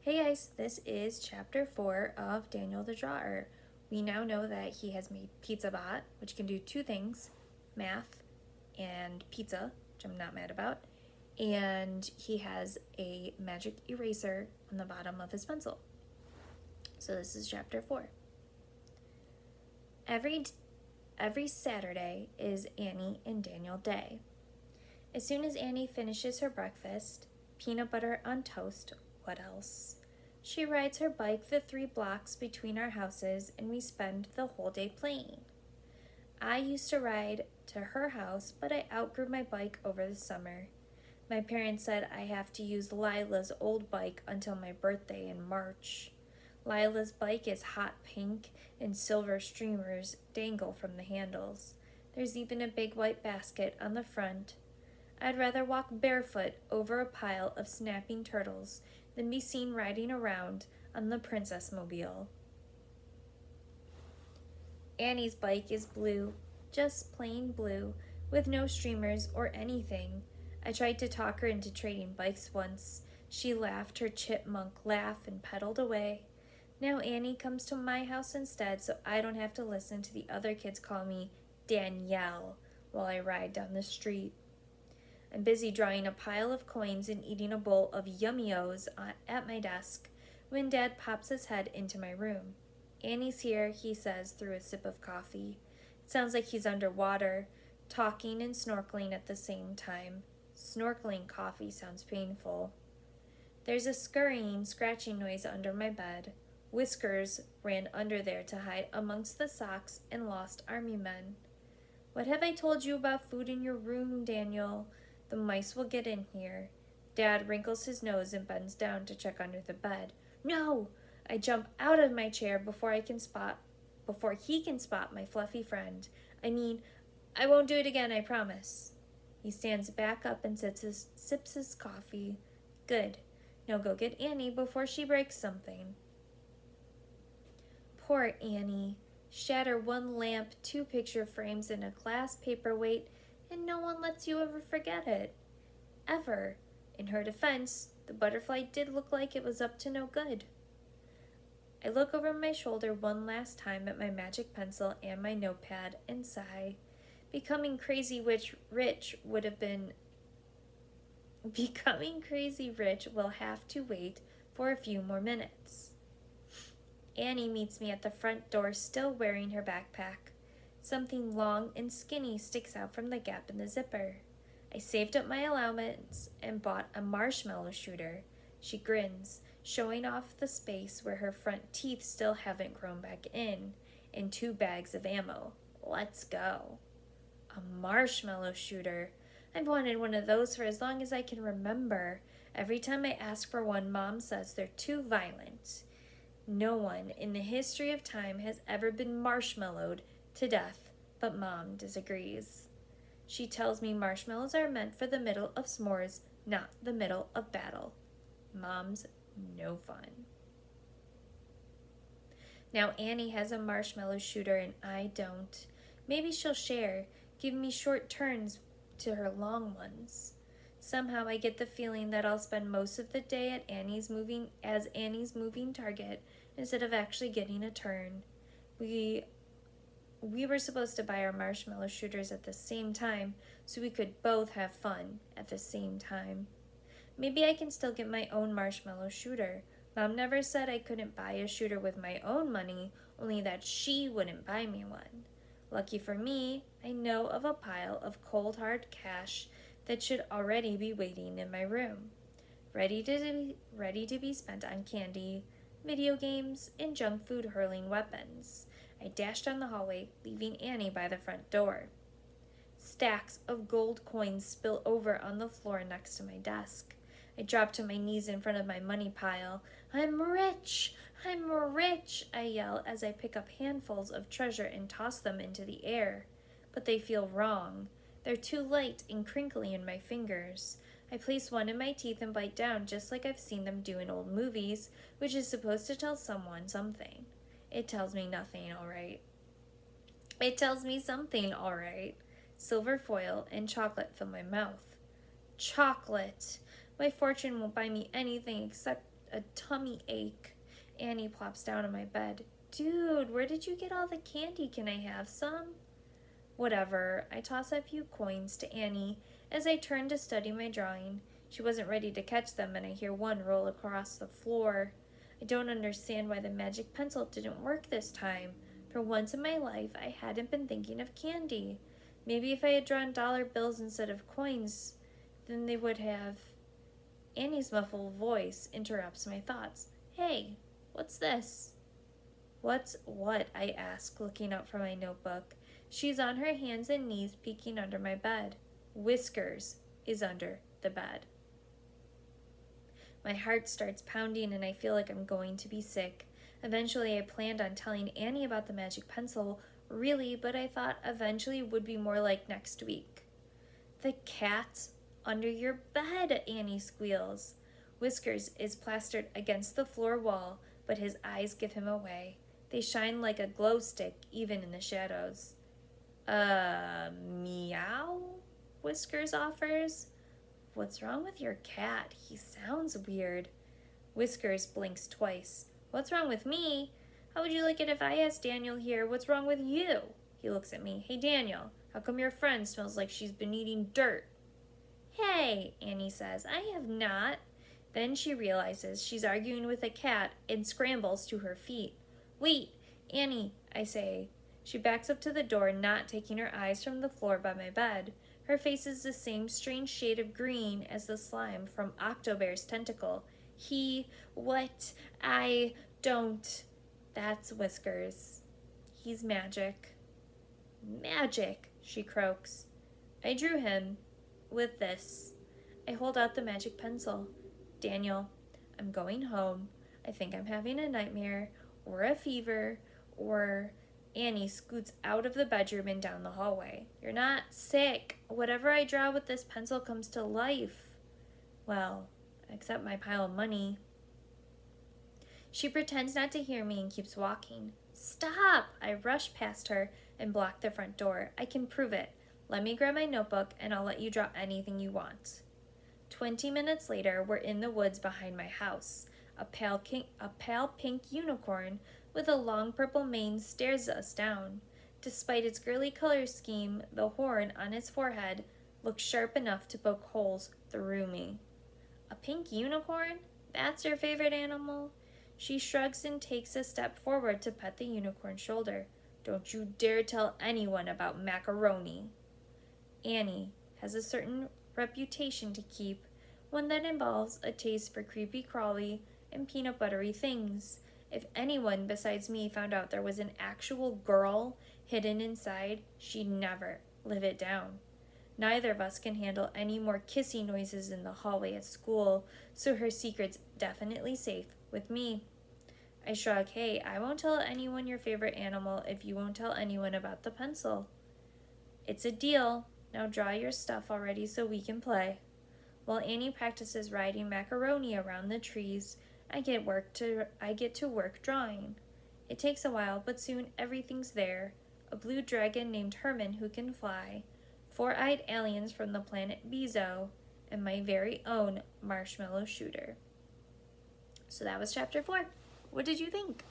Hey guys, this is chapter 4 of Daniel the Drawer. We now know that he has made Pizza Bot, which can do two things, math and pizza, which I'm not mad about, and he has a magic eraser on the bottom of his pencil. So this is chapter 4. Every Saturday is Annie and Daniel Day. As soon as Annie finishes her breakfast, peanut butter on toast, what else? She rides her bike the 3 blocks between our houses and we spend the whole day playing. I used to ride to her house, but I outgrew my bike over the summer. My parents said I have to use Lila's old bike until my birthday in March. Lila's bike is hot pink and silver streamers dangle from the handles. There's even a big white basket on the front. I'd rather walk barefoot over a pile of snapping turtles than be seen riding around on the Princess Mobile. Annie's bike is blue, just plain blue, with no streamers or anything. I tried to talk her into trading bikes once. She laughed her chipmunk laugh and pedaled away. Now Annie comes to my house instead, so I don't have to listen to the other kids call me Danielle while I ride down the street. I'm busy drawing a pile of coins and eating a bowl of Yummy-O's at my desk when Dad pops his head into my room. Annie's here, he says through a sip of coffee. It sounds like he's underwater, talking and snorkeling at the same time. Snorkeling coffee sounds painful. There's a scurrying, scratching noise under my bed. Whiskers ran under there to hide amongst the socks and lost army men. What have I told you about food in your room, Daniel? The mice will get in here. Dad wrinkles his nose and bends down to check under the bed. No! I jump out of my chair before he can spot my fluffy friend. I won't do it again, I promise. He stands back up and sips his coffee. Good. Now go get Annie before she breaks something. Poor Annie. Shatter 1 lamp, 2 picture frames, and a glass paperweight, and no one lets you ever forget it. Ever. In her defense, the butterfly did look like it was up to no good. I look over my shoulder one last time at my magic pencil and my notepad and sigh. Becoming crazy rich will have to wait for a few more minutes. Annie meets me at the front door, still wearing her backpack. Something long and skinny sticks out from the gap in the zipper. I saved up my allowance and bought a marshmallow shooter. She grins, showing off the space where her front teeth still haven't grown back in, and 2 bags of ammo. Let's go. A marshmallow shooter. I've wanted one of those for as long as I can remember. Every time I ask for one, Mom says they're too violent. No one in the history of time has ever been marshmallowed to death, but Mom disagrees. She tells me marshmallows are meant for the middle of s'mores, not the middle of battle. Mom's no fun. Now Annie has a marshmallow shooter and I don't. Maybe she'll share, give me short turns to her long ones. Somehow I get the feeling that I'll spend most of the day at Annie's moving target instead of actually getting a turn. We were supposed to buy our marshmallow shooters at the same time so we could both have fun at the same time. Maybe I can still get my own marshmallow shooter. Mom never said I couldn't buy a shooter with my own money, only that she wouldn't buy me one. Lucky for me, I know of a pile of cold hard cash that should already be waiting in my room, ready to be spent on candy, video games, and junk food hurling weapons. I dashed down the hallway, leaving Annie by the front door. Stacks of gold coins spill over on the floor next to my desk. I drop to my knees in front of my money pile. I'm rich! I'm rich! I yell as I pick up handfuls of treasure and toss them into the air. But they feel wrong. They're too light and crinkly in my fingers. I place one in my teeth and bite down just like I've seen them do in old movies, which is supposed to tell someone something. It tells me nothing, all right. It tells me something, all right. Silver foil and chocolate fill my mouth. Chocolate! My fortune won't buy me anything except a tummy ache. Annie plops down on my bed. Dude, where did you get all the candy? Can I have some? Whatever. I toss a few coins to Annie as I turn to study my drawing. She wasn't ready to catch them, and I hear one roll across the floor. I don't understand why the magic pencil didn't work this time. For once in my life, I hadn't been thinking of candy. Maybe if I had drawn dollar bills instead of coins, then they would have. Annie's muffled voice interrupts my thoughts. Hey, what's this? What's what? I ask, looking up from my notebook. She's on her hands and knees peeking under my bed. Whiskers is under the bed. My heart starts pounding and I feel like I'm going to be sick. Eventually, I planned on telling Annie about the magic pencil, really, but I thought eventually would be more like next week. The cat under your bed, Annie squeals. Whiskers is plastered against the floor wall, but his eyes give him away. They shine like a glow stick, even in the shadows. Meow? Whiskers offers. What's wrong with your cat? He sounds weird. Whiskers blinks twice. What's wrong with me? How would you like it if I asked Daniel here, what's wrong with you? He looks at me. Hey, Daniel, how come your friend smells like she's been eating dirt? Hey, Annie says, I have not. Then she realizes she's arguing with a cat and scrambles to her feet. Wait, Annie, I say. She backs up to the door, not taking her eyes from the floor by my bed. Her face is the same strange shade of green as the slime from Octobear's tentacle. I don't. That's Whiskers. He's magic. Magic, she croaks. I drew him with this. I hold out the magic pencil. Daniel, I'm going home. I think I'm having a nightmare, or a fever, or... Annie scoots out of the bedroom and down the hallway. You're not sick. Whatever I draw with this pencil comes to life. Well, except my pile of money. She pretends not to hear me and keeps walking. Stop! I rush past her and block the front door. I can prove it. Let me grab my notebook and I'll let you draw anything you want. 20 minutes later, we're in the woods behind my house. A pale pink unicorn with a long purple mane stares us down. Despite its girly color scheme, the horn on its forehead looks sharp enough to poke holes through me. A pink unicorn? That's your favorite animal? She shrugs and takes a step forward to pet the unicorn's shoulder. Don't you dare tell anyone about macaroni. Annie has a certain reputation to keep, one that involves a taste for creepy crawly and peanut buttery things. If anyone besides me found out there was an actual girl hidden inside, she'd never live it down. Neither of us can handle any more kissy noises in the hallway at school, so her secret's definitely safe with me. I shrug. Hey, I won't tell anyone your favorite animal if you won't tell anyone about the pencil. It's a deal. Now draw your stuff already so we can play. While Annie practices riding macaroni around the trees, I get to work drawing. It takes a while, but soon everything's there. A blue dragon named Herman who can fly, 4-eyed aliens from the planet Bezo, and my very own marshmallow shooter. So that was chapter 4. What did you think?